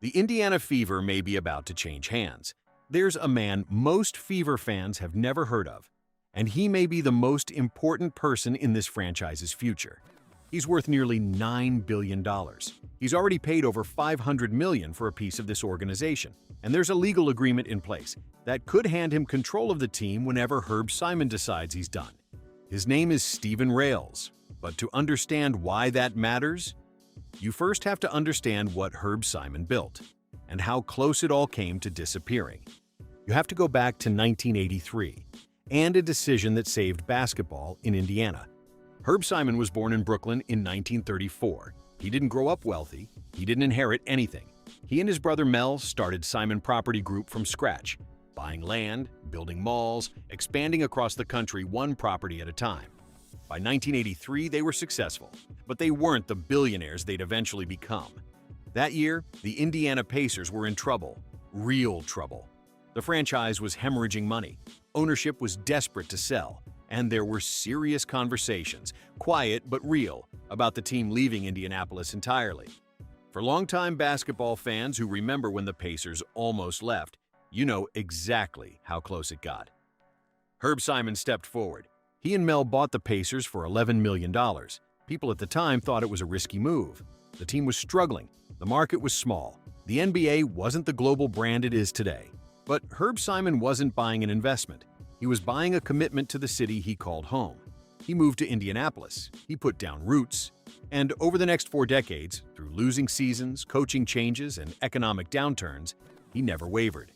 The Indiana Fever may be about to change hands. There's a man most Fever fans have never heard of, and he may be the most important person in this franchise's future. He's worth nearly $9 billion. He's already paid over $500 million for a piece of this organization, and there's a legal agreement in place that could hand him control of the team whenever Herb Simon decides he's done. His name is Steven Rales, but to understand why that matters, you first have to understand what Herb Simon built and how close it all came to disappearing. You have to go back to 1983 and a decision that saved basketball in Indiana. Herb Simon was born in Brooklyn in 1934. He didn't grow up wealthy. He didn't inherit anything. He and his brother Mel started Simon Property Group from scratch, buying land, building malls, expanding across the country one property at a time. By 1983, they were successful, but they weren't the billionaires they'd eventually become. That year, the Indiana Pacers were in trouble, real trouble. The franchise was hemorrhaging money, ownership was desperate to sell, and there were serious conversations, quiet but real, about the team leaving Indianapolis entirely. For longtime basketball fans who remember when the Pacers almost left, you know exactly how close it got. Herb Simon stepped forward. He and Mel bought the Pacers for $11 million. People at the time thought it was a risky move. The team was struggling. The market was small. The NBA wasn't the global brand it is today. But Herb Simon wasn't buying an investment. He was buying a commitment to the city he called home. He moved to Indianapolis. He put down roots. And over the next 4 decades, through losing seasons, coaching changes, and economic downturns, he never wavered.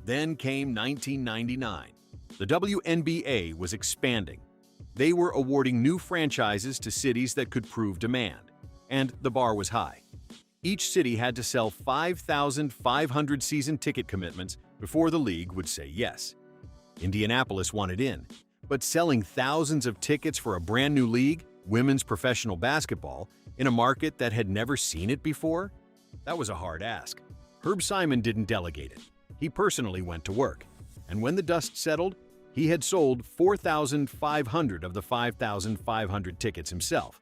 Then came 1999. The WNBA was expanding. They were awarding new franchises to cities that could prove demand, and the bar was high. Each city had to sell 5,500 season ticket commitments before the league would say yes. Indianapolis wanted in, but selling thousands of tickets for a brand new league, women's professional basketball, in a market that had never seen it before? That was a hard ask. Herb Simon didn't delegate it. He personally went to work, and when the dust settled, he had sold 4,500 of the 5,500 tickets himself.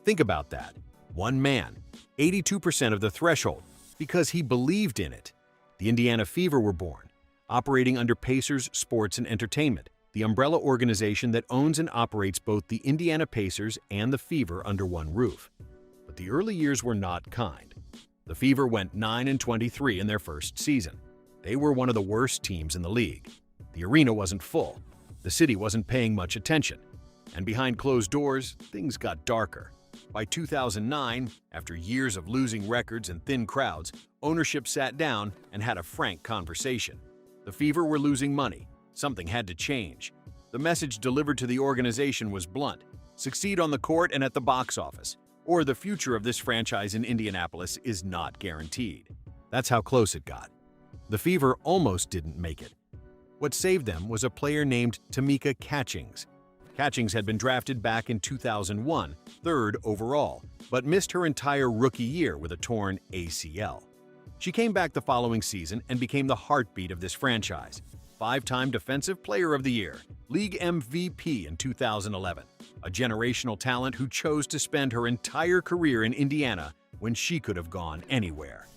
Think about that. One man, 82% of the threshold, because he believed in it. The Indiana Fever were born, operating under Pacers Sports and Entertainment, the umbrella organization that owns and operates both the Indiana Pacers and the Fever under one roof. But the early years were not kind. The Fever went 9-23 in their first season. They were one of the worst teams in the league. The arena wasn't full. The city wasn't paying much attention. And behind closed doors, things got darker. By 2009, after years of losing records and thin crowds, ownership sat down and had a frank conversation. The Fever were losing money. Something had to change. The message delivered to the organization was blunt: succeed on the court and at the box office, or the future of this franchise in Indianapolis is not guaranteed. That's how close it got. The Fever almost didn't make it. What saved them was a player named Tamika Catchings. Catchings had been drafted back in 2001, 3rd overall, but missed her entire rookie year with a torn ACL. She came back the following season and became the heartbeat of this franchise. 5-time Defensive Player of the Year, League MVP in 2011, a generational talent who chose to spend her entire career in Indiana when she could have gone anywhere.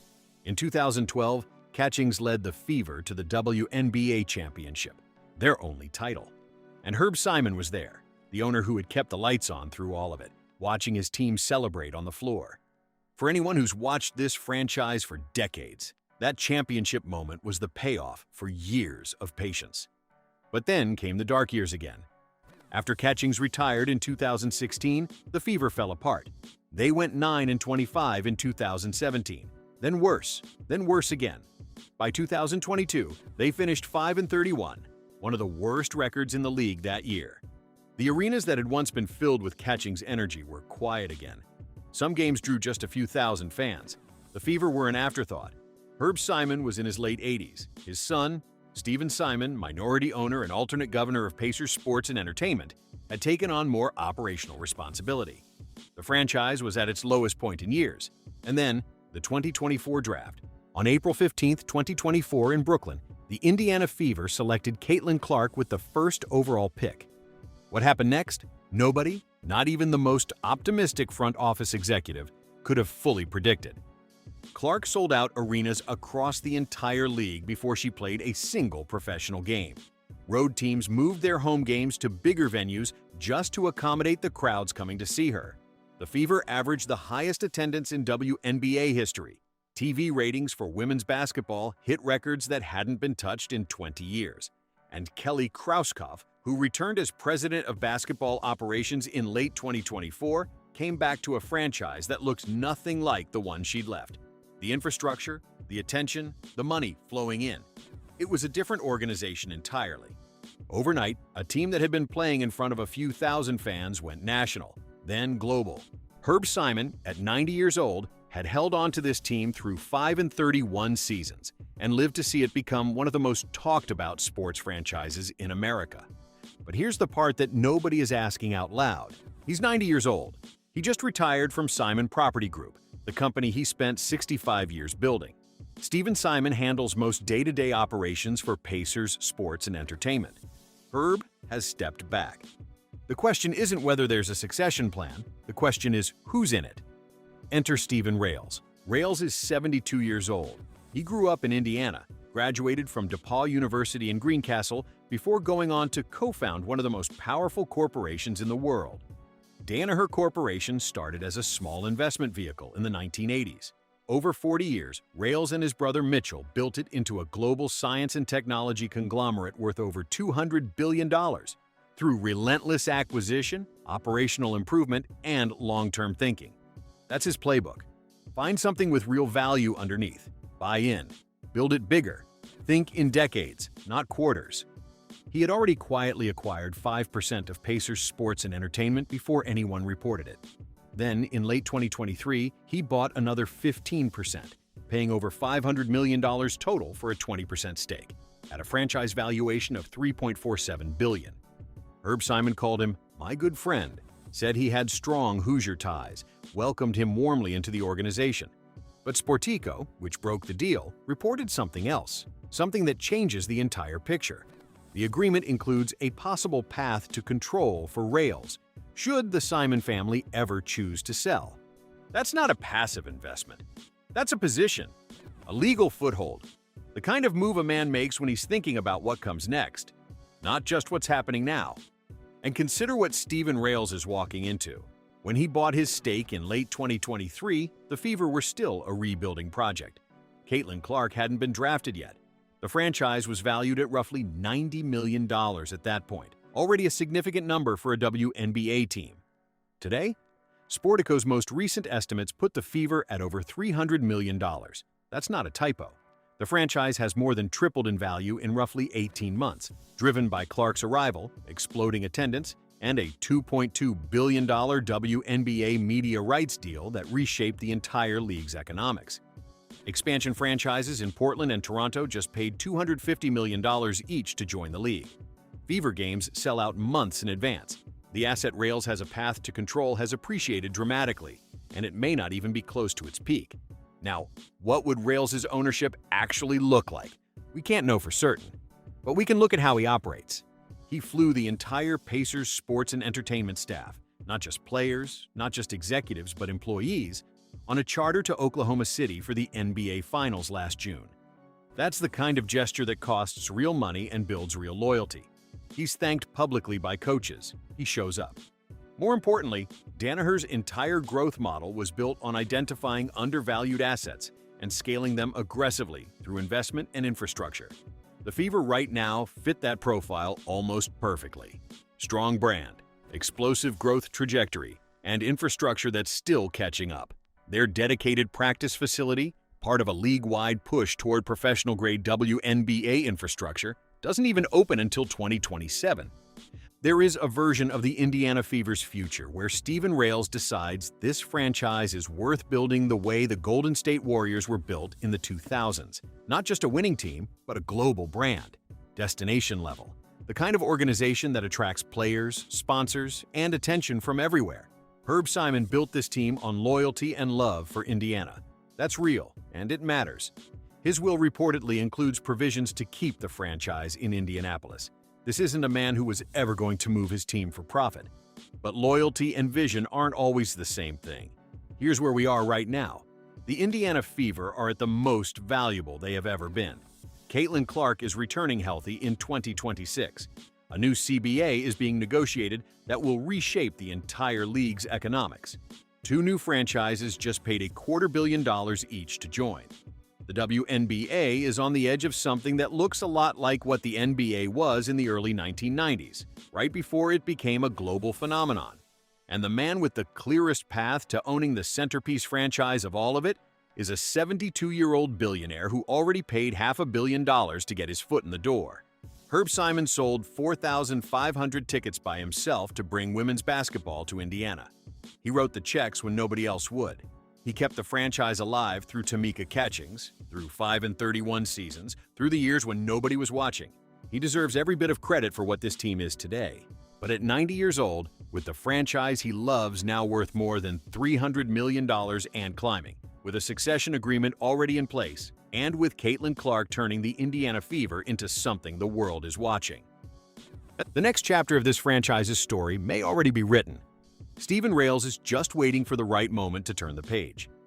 In 2012, Catchings led the Fever to the WNBA championship, their only title. And Herb Simon was there, the owner who had kept the lights on through all of it, watching his team celebrate on the floor. For anyone who's watched this franchise for decades, that championship moment was the payoff for years of patience. But then came the dark years again. After Catchings retired in 2016, the Fever fell apart. They went 9-25 in 2017, then worse again. By 2022, they finished 5-31, one of the worst records in the league that year. The arenas that had once been filled with Catchings energy were quiet again. Some games drew just a few thousand fans. The Fever were an afterthought. Herb Simon was in his late 80s. His son, Steven Simon, minority owner and alternate governor of Pacers Sports and Entertainment, had taken on more operational responsibility. The franchise was at its lowest point in years. And then, the 2024 draft. On April 15, 2024 in Brooklyn, the Indiana Fever selected Caitlin Clark with the first overall pick. What happened next? Nobody, not even the most optimistic front office executive, could have fully predicted. Clark sold out arenas across the entire league before she played a single professional game. Road teams moved their home games to bigger venues just to accommodate the crowds coming to see her. The Fever averaged the highest attendance in WNBA history. TV ratings for women's basketball hit records that hadn't been touched in 20 years. And Kelly Krauskopf, who returned as president of basketball operations in late 2024, came back to a franchise that looks nothing like the one she'd left. The infrastructure, the attention, the money flowing in. It was a different organization entirely. Overnight, a team that had been playing in front of a few thousand fans went national, then global. Herb Simon, at 90 years old, had held on to this team through 5 31 seasons and lived to see it become one of the most talked about sports franchises in America. But here's the part that nobody is asking out loud. He's 90 years old. He just retired from Simon Property Group, the company he spent 65 years building. Steven Simon handles most day-to-day operations for Pacers Sports and Entertainment. Herb has stepped back. The question isn't whether there's a succession plan. The question is who's in it. Enter Steven Rales. Rales is 72 years old. He grew up in Indiana, graduated from DePaul University in Greencastle before going on to co-found one of the most powerful corporations in the world. Danaher Corporation started as a small investment vehicle in the 1980s. Over 40 years, Rales and his brother Mitchell built it into a global science and technology conglomerate worth over $200 billion through relentless acquisition, operational improvement, and long-term thinking. That's his playbook. Find something with real value underneath. Buy in. Build it bigger. Think in decades, not quarters. He had already quietly acquired 5% of Pacers Sports and Entertainment before anyone reported it. Then, in late 2023, he bought another 15%, paying over $500 million total for a 20% stake, at a franchise valuation of $3.47 billion. Herb Simon called him "my good friend," said he had strong Hoosier ties, welcomed him warmly into the organization. But Sportico, which broke the deal, reported something else, something that changes the entire picture. The agreement includes a possible path to control for Rales, should the Simon family ever choose to sell. That's not a passive investment. That's a position, a legal foothold, the kind of move a man makes when he's thinking about what comes next, not just what's happening now. And consider what Steven Rales is walking into. When he bought his stake in late 2023, the Fever were still a rebuilding project. Caitlin Clark hadn't been drafted yet. The franchise was valued at roughly $90 million at that point, already a significant number for a WNBA team. Today, Sportico's most recent estimates put the Fever at over $300 million. That's not a typo. The franchise has more than tripled in value in roughly 18 months, driven by Clark's arrival, exploding attendance, and a $2.2 billion WNBA media rights deal that reshaped the entire league's economics. Expansion franchises in Portland and Toronto just paid $250 million each to join the league. Fever games sell out months in advance. The asset Rales has a path to control has appreciated dramatically, and it may not even be close to its peak. Now, what would Rales' ownership actually look like? We can't know for certain, but we can look at how he operates. He flew the entire Pacers Sports and Entertainment staff, not just players, not just executives, but employees, on a charter to Oklahoma City for the NBA Finals last June. That's the kind of gesture that costs real money and builds real loyalty. He's thanked publicly by coaches. He shows up. More importantly, Danaher's entire growth model was built on identifying undervalued assets and scaling them aggressively through investment and infrastructure. The Fever right now fit that profile almost perfectly. Strong brand, explosive growth trajectory, and infrastructure that's still catching up. Their dedicated practice facility, part of a league-wide push toward professional-grade WNBA infrastructure, doesn't even open until 2027. There is a version of the Indiana Fever's future where Steven Rales decides this franchise is worth building the way the Golden State Warriors were built in the 2000s. Not just a winning team, but a global brand, destination level, the kind of organization that attracts players, sponsors, and attention from everywhere. Herb Simon built this team on loyalty and love for Indiana. That's real, and it matters. His will reportedly includes provisions to keep the franchise in Indianapolis. This isn't a man who was ever going to move his team for profit. But loyalty and vision aren't always the same thing. Here's where we are right now. The Indiana Fever are at the most valuable they have ever been. Caitlin Clark is returning healthy in 2026. A new CBA is being negotiated that will reshape the entire league's economics. Two new franchises just paid $250 million each to join. The WNBA is on the edge of something that looks a lot like what the NBA was in the early 1990s, right before it became a global phenomenon. And the man with the clearest path to owning the centerpiece franchise of all of it is a 72-year-old billionaire who already paid $500 million to get his foot in the door. Herb Simon sold 4,500 tickets by himself to bring women's basketball to Indiana. He wrote the checks when nobody else would. He kept the franchise alive through Tamika Catchings, through 5-31 seasons, through the years when nobody was watching. He deserves every bit of credit for what this team is today. But at 90 years old, with the franchise he loves now worth more than $300 million and climbing, with a succession agreement already in place, and with Caitlin Clark turning the Indiana Fever into something the world is watching. The next chapter of this franchise's story may already be written. Steven Rales is just waiting for the right moment to turn the page.